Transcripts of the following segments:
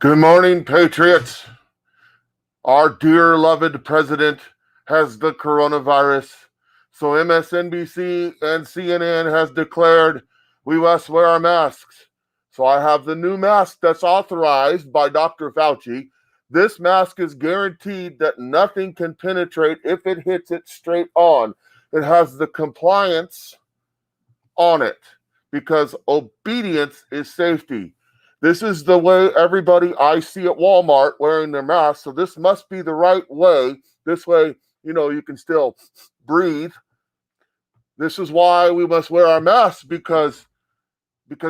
Good morning, Patriots. Our dear, loved president has the coronavirus. So MSNBC and CNN has declared we must wear our masks. So I have the new mask that's authorized by Dr. Fauci. This mask is guaranteed that nothing can penetrate if it hits it straight on. It has the compliance on it because obedience is safety. This is the way everybody I see at Walmart wearing their masks. So this must be the right way. This way, you can still breathe. This is why we must wear our masks because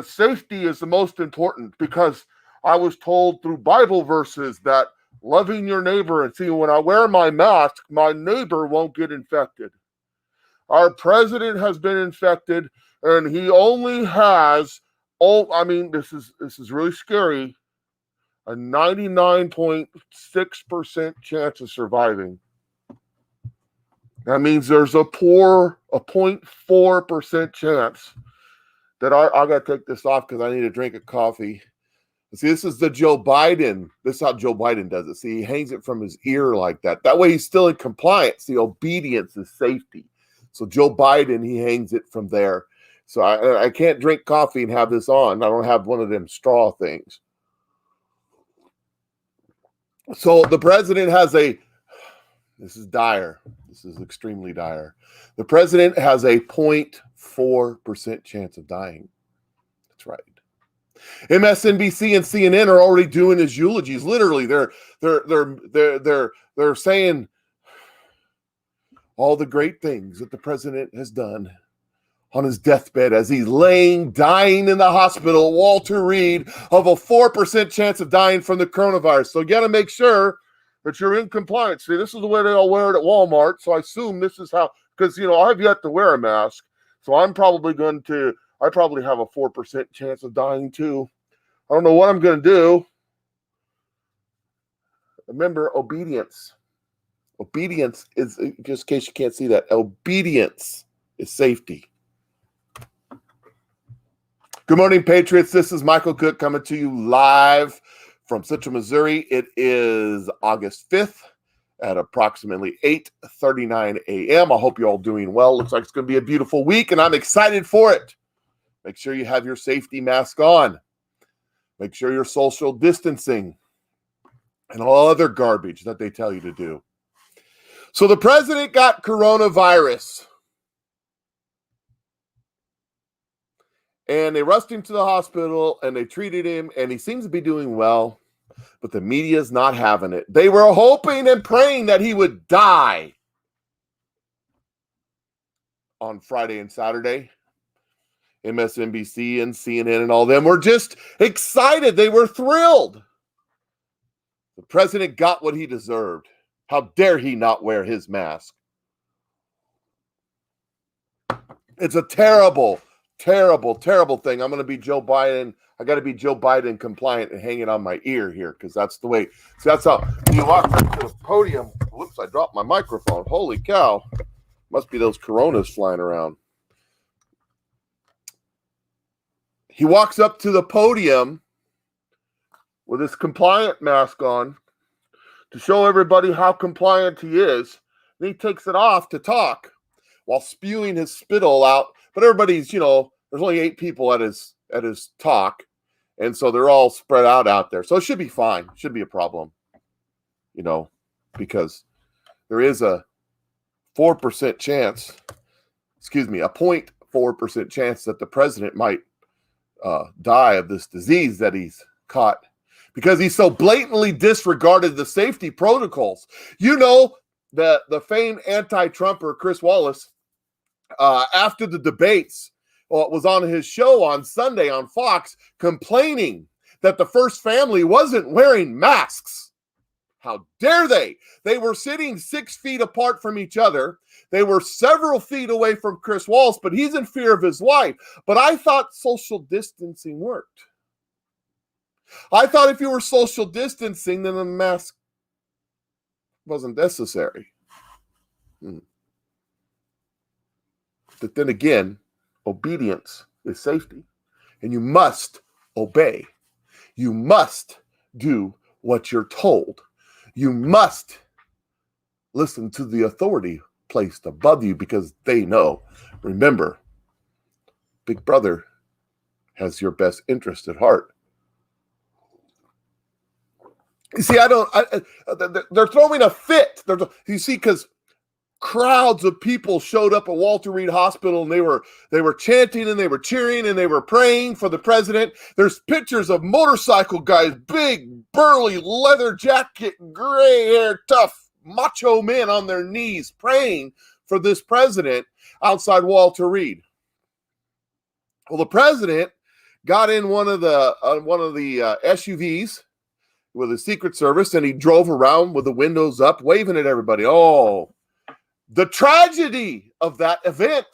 safety is the most important. Because I was told through Bible verses that loving your neighbor, and see, when I wear my mask, my neighbor won't get infected. Our president has been infected, and he only has, this is really scary, a 99.6% chance of surviving. That means there's a 0.4% chance that I got to take this off because I need a drink of coffee. See, this is the Joe Biden. This is how Joe Biden does it. See, he hangs it from his ear like that. That way he's still in compliance. The obedience is safety. So Joe Biden, he hangs it from there. So I can't drink coffee and have this on. I don't have one of them straw things. So the president has this is dire. This is extremely dire. The president has a 0.4% chance of dying. That's right. MSNBC and CNN are already doing his eulogies. Literally, they're saying all the great things that the president has done on his deathbed as he's dying in the hospital. Walter Reed of a 4% chance of dying from the coronavirus. So you got to make sure that you're in compliance. See, this is the way they all wear it at Walmart. So I assume this is how, because, I've yet to wear a mask. So I probably have a 4% chance of dying too. I don't know what I'm going to do. Remember, obedience. Obedience is, just in case you can't see that, obedience is safety. Good morning, Patriots. This is Michael Cook coming to you live from Central Missouri. It is August 5th at approximately 8:39 a.m. I hope you're all doing well. Looks like it's going to be a beautiful week, and I'm excited for it. Make sure you have your safety mask on. Make sure you're social distancing and all other garbage that they tell you to do. So the president got coronavirus. And they rushed him to the hospital and they treated him and he seems to be doing well, but the media is not having it. They were hoping and praying that he would die on Friday and Saturday. MSNBC and CNN and all them were just excited. They were thrilled. The president got what he deserved. How dare he not wear his mask? It's a terrible, terrible, terrible thing. I'm going to be Joe Biden. I got to be Joe Biden compliant and hang it on my ear here because that's the way. See, that's how you walk up to the podium. Whoops, I dropped my microphone. Holy cow. Must be those coronas flying around. He walks up to the podium with his compliant mask on to show everybody how compliant he is. Then he takes it off to talk while spewing his spittle out. But everybody's, there's only 8 people at his talk. And so they're all spread out there. So it should be fine. Should be a problem, because there is a 4% chance, a 0.4% chance that the president might die of this disease that he's caught because he so blatantly disregarded the safety protocols. The famed anti-Trumper Chris Wallace, after the debates, was on his show on Sunday on Fox complaining that the first family wasn't wearing masks. How dare they? They were sitting 6 feet apart from each other. They were several feet away from Chris Wallace, but he's in fear of his life. But I thought social distancing worked. I thought if you were social distancing, then the mask wasn't necessary. But then again, obedience is safety. And you must obey. You must do what you're told. You must listen to the authority placed above you because they know. Remember, Big Brother has your best interest at heart. You see, they're throwing a fit. You see, because crowds of people showed up at Walter Reed Hospital and they were chanting and they were cheering and they were praying for the president. There's pictures of motorcycle guys, big, burly, leather jacket, gray hair, tough, macho men on their knees praying for this president outside Walter Reed. Well, the president got in one of the SUVs with the Secret Service, and he drove around with the windows up, waving at everybody. Oh, the tragedy of that event.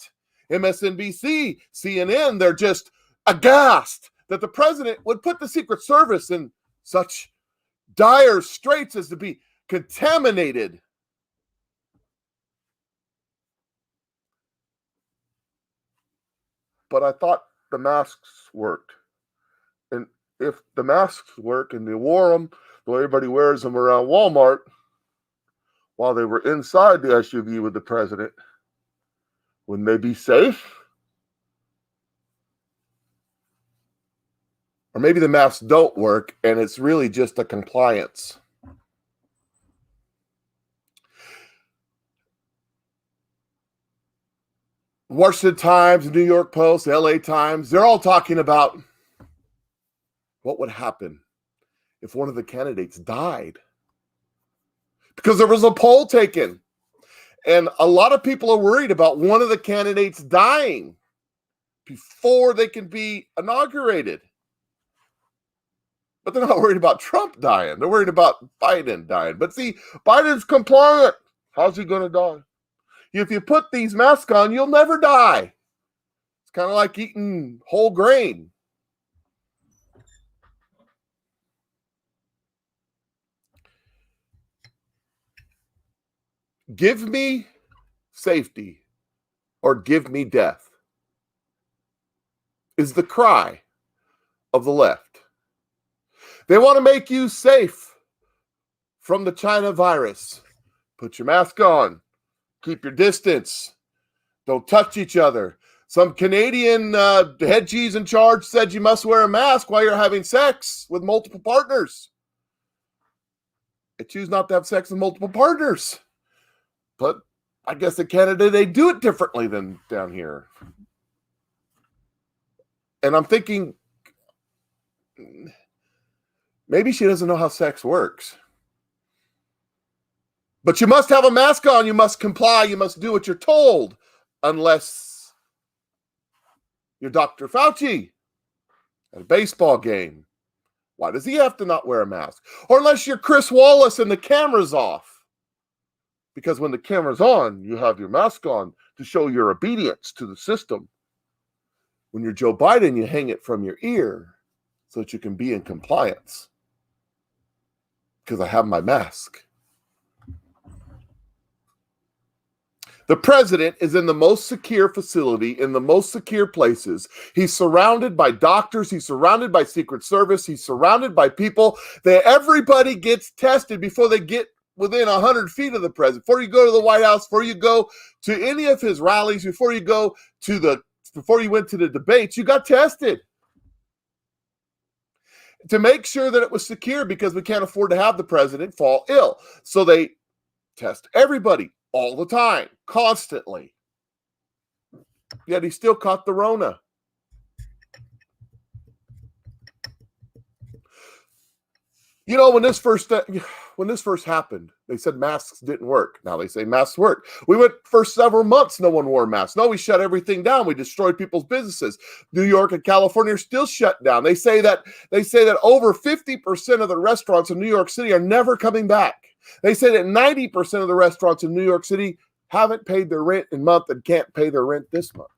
MSNBC, CNN, they're just aghast that the president would put the Secret Service in such dire straits as to be contaminated. But I thought the masks worked. And if the masks work and they wore them, the way everybody wears them around Walmart while they were inside the SUV with the president, wouldn't they be safe? Or maybe the masks don't work and it's really just a compliance. Washington Times, New York Post, LA Times, they're all talking about what would happen if one of the candidates died. Because there was a poll taken, and a lot of people are worried about one of the candidates dying before they can be inaugurated. But they're not worried about Trump dying. They're worried about Biden dying. But see, Biden's compliant. How's he going to die? If you put these masks on, you'll never die. It's kind of like eating whole grain. Give me safety or give me death is the cry of the left. They want to make you safe from the China virus. Put your mask on. Keep your distance. Don't touch each other. Some Canadian head cheese in charge said you must wear a mask while you're having sex with multiple partners. I choose not to have sex with multiple partners. But I guess in Canada, they do it differently than down here. And I'm thinking, maybe she doesn't know how sex works. But you must have a mask on. You must comply. You must do what you're told. Unless you're Dr. Fauci at a baseball game. Why does he have to not wear a mask? Or unless you're Chris Wallace and the camera's off. Because when the camera's on, you have your mask on to show your obedience to the system. When you're Joe Biden, you hang it from your ear so that you can be in compliance. Because I have my mask. The president is in the most secure facility, in the most secure places. He's surrounded by doctors. He's surrounded by Secret Service. He's surrounded by people. Everybody gets tested before they get within 100 feet of the president. Before you go to the White House, before you go to any of his rallies, before you went to the debates, you got tested. To make sure that it was secure, because we can't afford to have the president fall ill. So they test everybody all the time, constantly. Yet he still caught the Rona. You know, when this first happened, they said masks didn't work. Now they say masks work. We went for several months, no one wore masks. No, we shut everything down. We destroyed people's businesses. New York and California are still shut down. They say that over 50% of the restaurants in New York City are never coming back. They say that 90% of the restaurants in New York City haven't paid their rent in a month and can't pay their rent this month.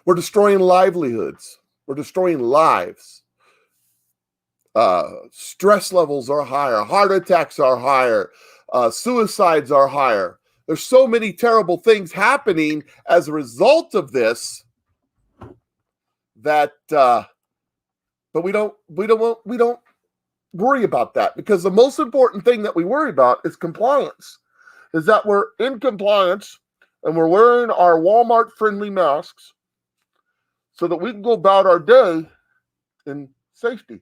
We're destroying livelihoods. We're destroying lives. Stress levels are higher. Heart attacks are higher. Suicides are higher. There's so many terrible things happening as a result of this that, but But we don't worry about that, because the most important thing that we worry about is compliance. Is that we're in compliance and we're wearing our Walmart friendly masks so that we can go about our day in safety.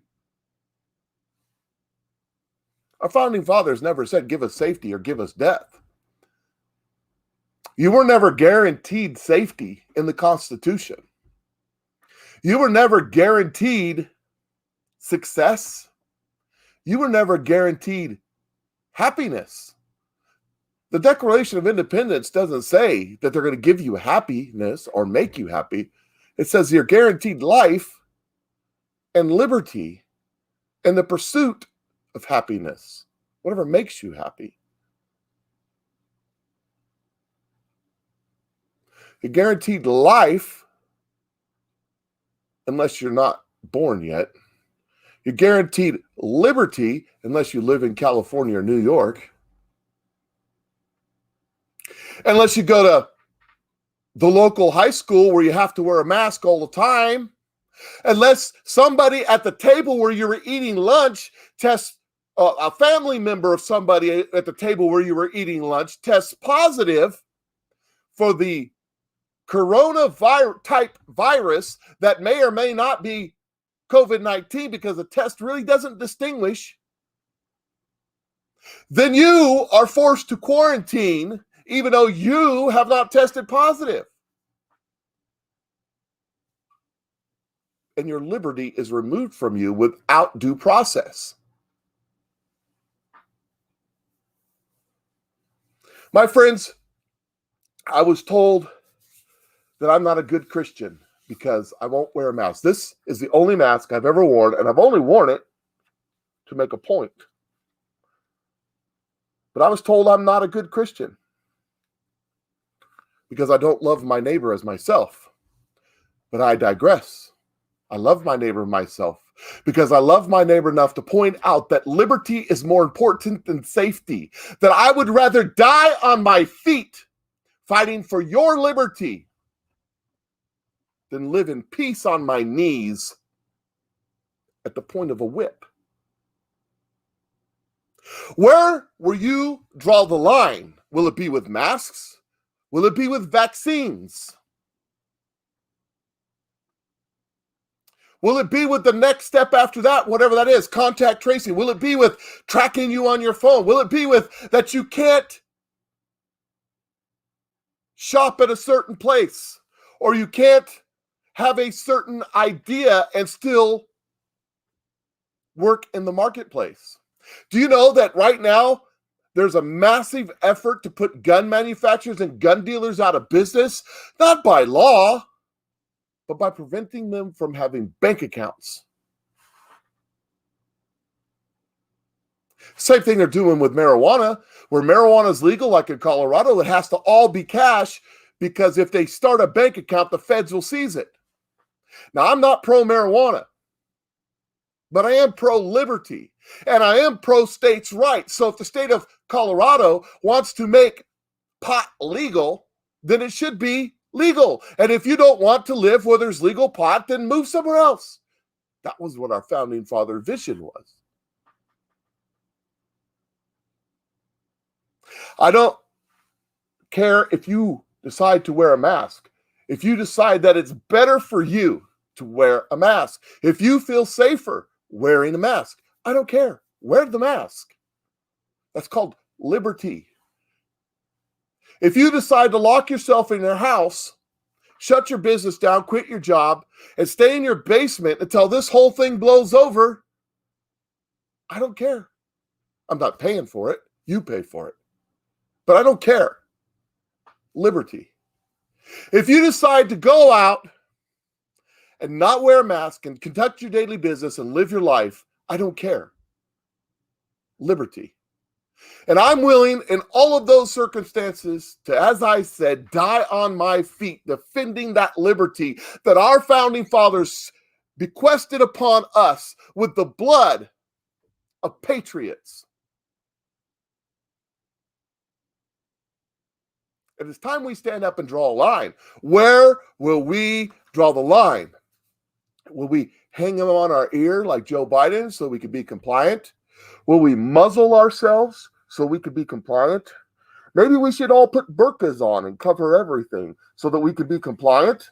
Our founding fathers never said, give us safety or give us death. You were never guaranteed safety in the Constitution. You were never guaranteed success. You were never guaranteed happiness. The Declaration of Independence doesn't say that they're going to give you happiness or make you happy. It says you're guaranteed life and liberty and the pursuit of happiness, whatever makes you happy. You're guaranteed life unless you're not born yet. You're guaranteed liberty unless you live in California or New York. Unless you go to the local high school where you have to wear a mask all the time. Unless somebody at the table where you were eating lunch tests, a family member of somebody at the table where you were eating lunch tests positive for the coronavirus type virus that may or may not be COVID-19, because the test really doesn't distinguish, then you are forced to quarantine even though you have not tested positive. And your liberty is removed from you without due process. My friends, I was told that I'm not a good Christian because I won't wear a mask. This is the only mask I've ever worn, and I've only worn it to make a point. But I was told I'm not a good Christian because I don't love my neighbor as myself. But I digress. I love my neighbor myself because I love my neighbor enough to point out that liberty is more important than safety, that I would rather die on my feet fighting for your liberty than live in peace on my knees at the point of a whip. Where will you draw the line? Will it be with masks? Will it be with vaccines? Will it be with the next step after that, whatever that is, contact tracing? Will it be with tracking you on your phone? Will it be with that you can't shop at a certain place, or you can't have a certain idea and still work in the marketplace? Do you know that right now there's a massive effort to put gun manufacturers and gun dealers out of business, not by law, but by preventing them from having bank accounts? Same thing they're doing with marijuana. Where marijuana is legal, like in Colorado, it has to all be cash, because if they start a bank account, the feds will seize it. Now, I'm not pro-marijuana, but I am pro-liberty, and I am pro-states' rights. So if the state of Colorado wants to make pot legal, then it should be legal. And if you don't want to live where there's legal pot, then move somewhere else. That was what our founding father vision was. I don't care if you decide to wear a mask. If you decide that it's better for you to wear a mask, if you feel safer wearing a mask, I don't care. Wear the mask. That's called liberty. If you decide to lock yourself in your house, shut your business down, quit your job, and stay in your basement until this whole thing blows over, I don't care. I'm not paying for it. You pay for it. But I don't care. Liberty. If you decide to go out and not wear a mask and conduct your daily business and live your life, I don't care. Liberty. And I'm willing in all of those circumstances to, as I said, die on my feet, defending that liberty that our founding fathers bequested upon us with the blood of patriots. And it's time we stand up and draw a line. Where will we draw the line? Will we hang them on our ear like Joe Biden so we can be compliant? Will we muzzle ourselves so we can be compliant? Maybe we should all put burqas on and cover everything so that we can be compliant.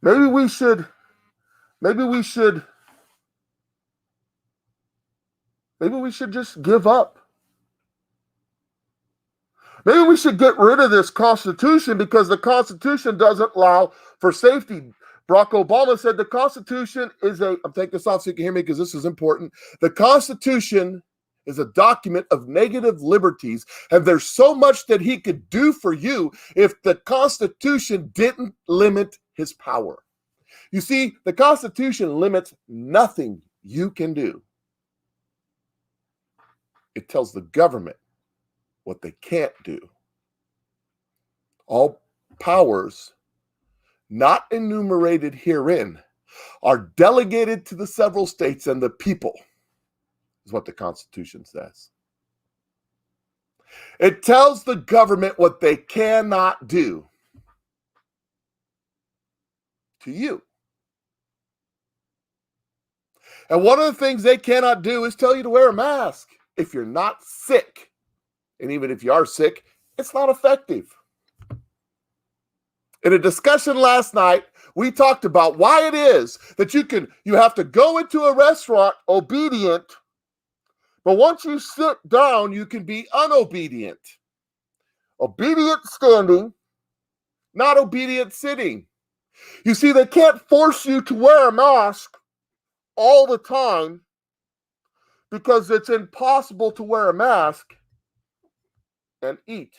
Maybe we should just give up. Maybe we should get rid of this Constitution because the Constitution doesn't allow for safety. Barack Obama said the Constitution is I'm taking this off so you can hear me because this is important. The Constitution is a document of negative liberties, and there's so much that he could do for you if the Constitution didn't limit his power. You see, the Constitution limits nothing you can do. It tells the government what they can't do. All powers not enumerated herein are delegated to the several states and the people, is what the Constitution says. It tells the government what they cannot do to you. And one of the things they cannot do is tell you to wear a mask if you're not sick. And even if you are sick, it's not effective. In a discussion last night, we talked about why it is that you have to go into a restaurant obedient, but once you sit down, you can be unobedient. Obedient standing, not obedient sitting. You see, they can't force you to wear a mask all the time because it's impossible to wear a mask and eat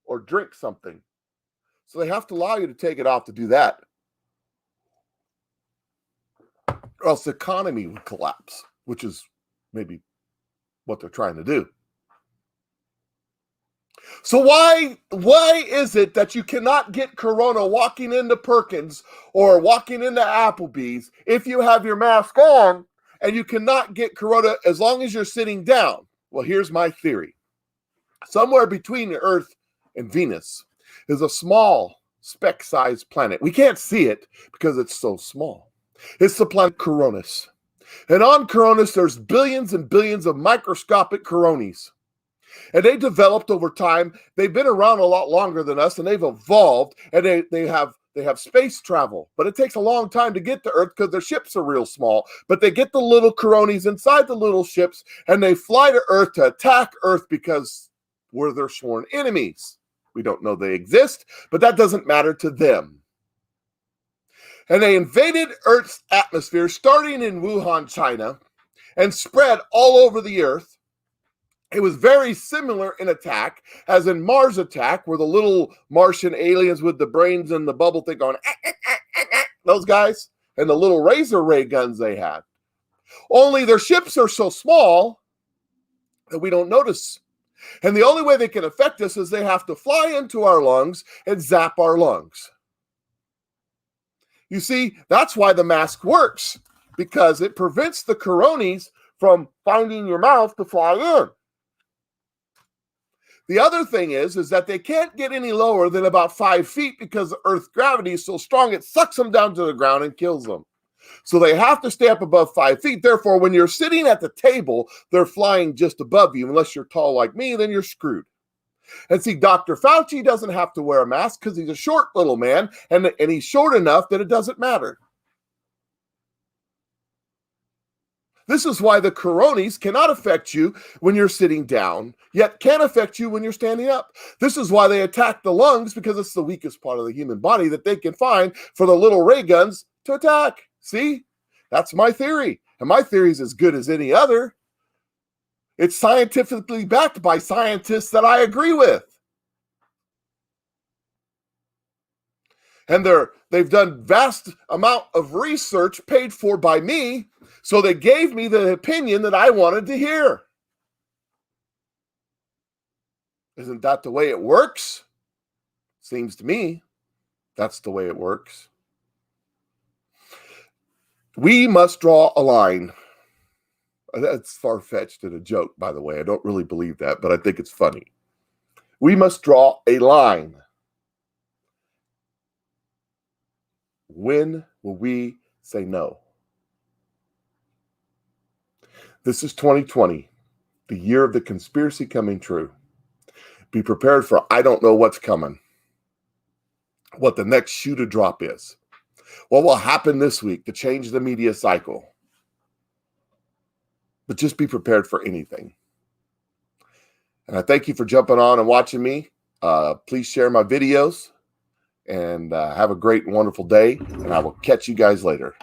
or drink something. So they have to allow you to take it off to do that. Or else the economy would collapse, which is maybe what they're trying to do. So why is it that you cannot get corona walking into Perkins or walking into Applebee's if you have your mask on, and you cannot get corona as long as you're sitting down? Well, here's my theory. Somewhere between the Earth and Venus is a small speck-sized planet. We can't see it because it's so small. It's the planet Coronis. And on Coronis, there's billions and billions of microscopic coronis. And they developed over time. They've been around a lot longer than us, and they've evolved, and they have space travel. But it takes a long time to get to Earth because their ships are real small. But they get the little coronis inside the little ships, and they fly to Earth to attack Earth because we're their sworn enemies. We don't know they exist, but that doesn't matter to them. And they invaded Earth's atmosphere, starting in Wuhan, China, and spread all over the Earth. It was very similar in attack as in Mars Attack, where the little Martian aliens with the brains and the bubble thing going, those guys, and the little laser ray guns they had. Only their ships are so small that we don't notice. And the only way they can affect us is they have to fly into our lungs and zap our lungs. You see, that's why the mask works, because it prevents the coronis from finding your mouth to fly in. The other thing is that they can't get any lower than about 5 feet because the Earth's gravity is so strong, it sucks them down to the ground and kills them. So they have to stay up above 5 feet. Therefore, when you're sitting at the table, they're flying just above you. Unless you're tall like me, then you're screwed. And see, Dr. Fauci doesn't have to wear a mask because he's a short little man, and he's short enough that it doesn't matter. This is why the coronis cannot affect you when you're sitting down, yet can affect you when you're standing up. This is why they attack the lungs, because it's the weakest part of the human body that they can find for the little ray guns to attack. See? That's my theory. And my theory is as good as any other. It's scientifically backed by scientists that I agree with. And they've done vast amount of research paid for by me, so they gave me the opinion that I wanted to hear. Isn't that the way it works? Seems to me that's the way it works. We must draw a line. That's far-fetched and a joke, by the way. I don't really believe that, but I think it's funny. We must draw a line When will we say no? This is 2020, the year of the conspiracy coming true. Be prepared for I don't know what's coming, what the next shoe to drop is, what will happen this week to change the media cycle. But just be prepared for anything. And I thank you for jumping on and watching me. Please share my videos and have a great and wonderful day. And I will catch you guys later.